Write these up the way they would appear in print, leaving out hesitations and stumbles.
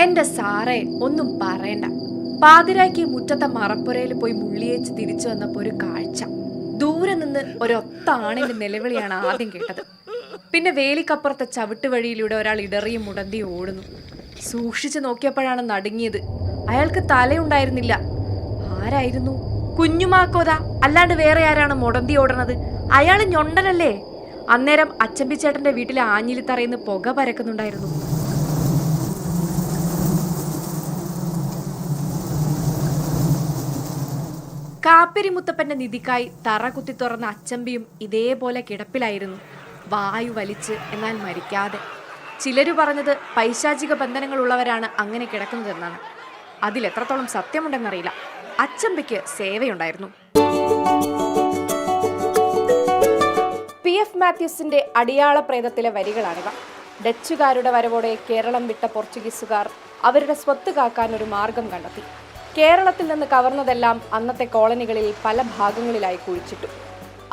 എന്റെ സാറേ, ഒന്നും പറയണ്ട. പാതിരാക്കി മുറ്റത്തെ മറപ്പുരയിൽ പോയി മുള്ളിയേച്ച് തിരിച്ചു വന്നപ്പോ ഒരു കാഴ്ച. ദൂരെ നിന്ന് ഒരൊത്ത ആണിന്റെ നിലവിളിയാണ് ആദ്യം കേട്ടത്. പിന്നെ വേലിക്കപ്പുറത്തെ ചവിട്ട് വഴിയിലൂടെ ഒരാൾ ഇടറിയും മുടന്തി ഓടുന്നു. സൂക്ഷിച്ചു നോക്കിയപ്പോഴാണ് നടുങ്ങിയത്. അയാൾക്ക് തലയുണ്ടായിരുന്നില്ല. ആരായിരുന്നു? കുഞ്ഞുമാക്കോതാ, അല്ലാണ്ട് വേറെ ആരാണ് മുടന്തി ഓടണത്? അയാൾ ഞൊണ്ടനല്ലേ? അന്നേരം അച്ചമ്പിച്ചേട്ടന്റെ വീട്ടിലെ ആഞ്ഞിലിത്തറയിന്ന് പുക പരക്കുന്നുണ്ടായിരുന്നു. കാപ്പിരി മുത്തപ്പന്റെ നിധിക്കായി തറ കുത്തി തുറന്ന അച്ചമ്പിയും ഇതേപോലെ കിടപ്പിലായിരുന്നു, വായു വലിച്ച്, എന്നാൽ മരിക്കാതെ. ചിലരു പറഞ്ഞത് പൈശാചിക ബന്ധനങ്ങളുള്ളവരാണ് അങ്ങനെ കിടക്കുന്നതെന്നാണ്. അതിലെത്രത്തോളം സത്യമുണ്ടെന്നറിയില്ല. അച്ചമ്പിക്ക് സേവയുണ്ടായിരുന്നു. PF മാത്യൂസിന്റെ അടിയാള പ്രേതത്തിലെ വരികളാണിവ. ഡച്ചുകാരുടെ വരവോടെ കേരളം വിട്ട പോർച്ചുഗീസുകാർ അവരുടെ സ്വത്ത് കാക്കാൻ ഒരു മാർഗം കണ്ടെത്തി. കേരളത്തിൽ നിന്ന് കവർന്നതെല്ലാം അന്നത്തെ കോളനികളിൽ പല ഭാഗങ്ങളിലായി കുഴിച്ചിട്ടു.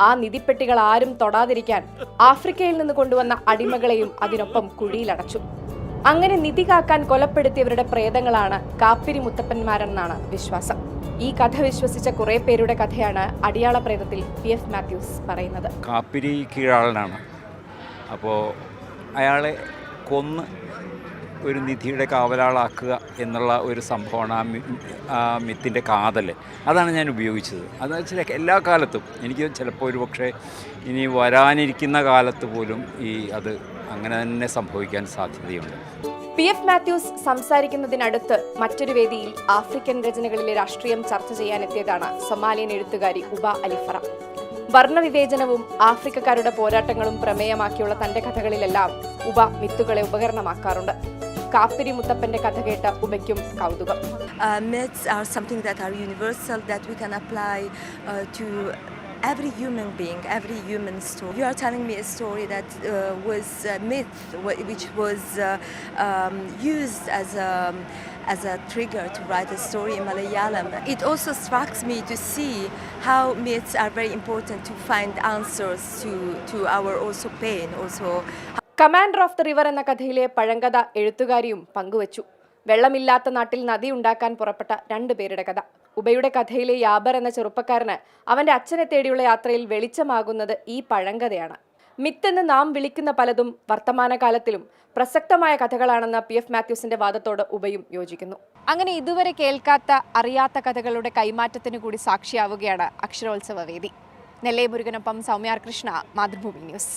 ആ നിധിപ്പെട്ടികൾ ആരും തൊടാതിരിക്കാൻ ആഫ്രിക്കയിൽ നിന്ന് കൊണ്ടുവന്ന അടിമകളെയും അതിനൊപ്പം കുഴിയിലടച്ചു. അങ്ങനെ നിധി കാക്കാൻ കൊലപ്പെടുത്തിയവരുടെ പ്രേതങ്ങളാണ് കാപ്പിരി മുത്തപ്പന്മാരെന്നാണ് വിശ്വാസം. ഈ കഥ വിശ്വസിച്ച കുറെ പേരുടെ കഥയാണ് അടിയാള പ്രേതത്തിൽ PF മാത്യൂസ് പറയുന്നത്. കാപ്പിരി കീഴാളനാണ്. അപ്പോൾ അയാളെ കൊന്ന് ഒരു നിധിയുടെ കാവലാളാക്കുക എന്നുള്ള ഒരു സംഭവമാണ് ആ മിത്തിൻ്റെ കാതൽ. അതാണ് ഞാൻ ഉപയോഗിച്ചത്. അതെന്ന് വെച്ചാൽ എല്ലാ കാലത്തും എനിക്ക് ചിലപ്പോൾ ഒരു പക്ഷേ ഇനി വരാനിരിക്കുന്ന കാലത്ത് പോലും അത് അങ്ങനെ തന്നെ സംഭവിക്കാൻ സാധ്യതയുണ്ട്. PF മാത്യൂസ് സംസാരിക്കുന്നതിനടുത്ത് മറ്റൊരു വേദിയിൽ ആഫ്രിക്കൻ രചനകളിലെ രാഷ്ട്രീയം ചർച്ച ചെയ്യാനെത്തിയതാണ് സൊമാലിയൻ എഴുത്തുകാരി ഉബ അലിഫറ. വർണ്ണവിവേചനവും ആഫ്രിക്കക്കാരുടെ പോരാട്ടങ്ങളും പ്രമേയമാക്കിയുള്ള തന്റെ കഥകളിലെല്ലാം ഉബ മിത്തുകളെ ഉപകരണമാക്കാറുണ്ട്. കാപ്പിരി മുത്തപ്പന്റെ കഥ കേട്ട ഉബയ്ക്കും കൗതുകം. Myths are something that are universal, that we can apply to every human being, every human story. You are telling me a story that was a myth, which was used as a trigger to write a story in Malayalam. It also strikes me to see how myths are very important to find answers to our also pain, also. Commander of the river എന്ന കഥയിലെ പഴങ്കഥ എഴുത്തുകാരിയും പങ്കുവച്ചു. വെള്ളമില്ലാത്ത നാട്ടിൽ നദി ഉണ്ടാക്കാൻ പുറപ്പെട്ട 2 പേരുടെ കഥ. ഉബയുടെ കഥയിലെ യാബർ എന്ന ചെറുപ്പക്കാരന് അവന്റെ അച്ഛനെ തേടിയുള്ള യാത്രയിൽ വെളിച്ചമാകുന്നത് ഈ പഴങ്കഥയാണ്. മിത്തെന്ന് നാം വിളിക്കുന്ന പലതും വർത്തമാനകാലത്തിലും പ്രസക്തമായ കഥകളാണെന്ന PF മാത്യൂസിന്റെ വാദത്തോട് ഉബയും യോജിക്കുന്നു. അങ്ങനെ ഇതുവരെ കേൾക്കാത്ത അറിയാത്ത കഥകളുടെ കൈമാറ്റത്തിന് കൂടി സാക്ഷിയാവുകയാണ് അക്ഷരോത്സവ വേദി. നെല്ലൈ മുരുകനൊപ്പം സൗമ്യ കൃഷ്ണ, മാതൃഭൂമി ന്യൂസ്.